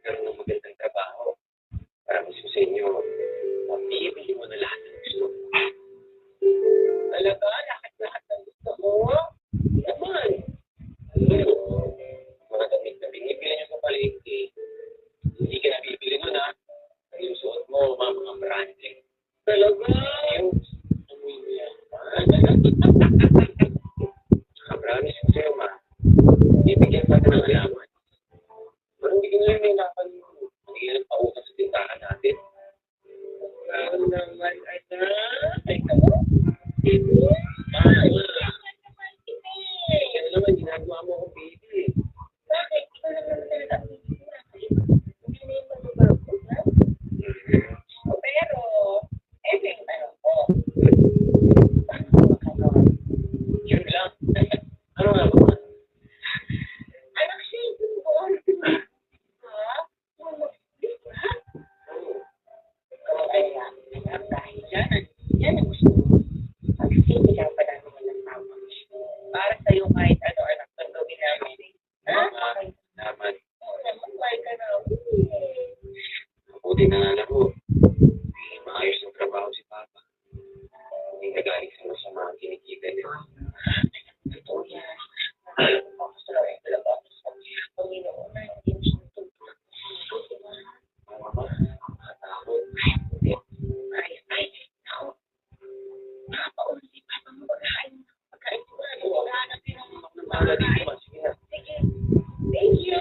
magkaroon ng magandang trabaho. Para mas sa inyo, mabibili mo na lahat ng gusto. Talaga, lahat ng gusto mo? Naman. Mga damit na binibili niyo sa palengke. Hindi ka nabibili nun, ha? Yung suot mo, mga branding. Talaga? Promise ko sa'yo, ma. Bibigyan pa ng alaman. Pero hindi ko na may lapan mo. Hindi ka lang pautang sa tindahan natin. Ano naman, ay ka mo? Ano naman, ginagawa mo akong baby. Bakit? Ikaw naman talaga ang baby na. Hindi na yung magbabago, ha? Pero, ito yung tanong ko. Paano mo makagawa? Yun lang. Ano nga ba? Anak siya yung buwan. Ha? Kaya, dahil yan ang gusto mo. Pag-sindi ka pa namin ng tawag. Para sa'yo kahit ano anak ng gawin namin. Ha? Naman. Naman ka na. Mabuti na nga lang ko. Maayos ng trabaho si Papa. Hindi nagaling sa masama ang kinikita niya. Ito yan. Gusto lang yung talaga. Panginoon na hindi mo siya tutulog. Mama, makatakot. Ay, ako. Nakapaulit si Papa mo pagkain. Pagkain ko na. Huwag din ang magmamala dito. Sige. Thank you.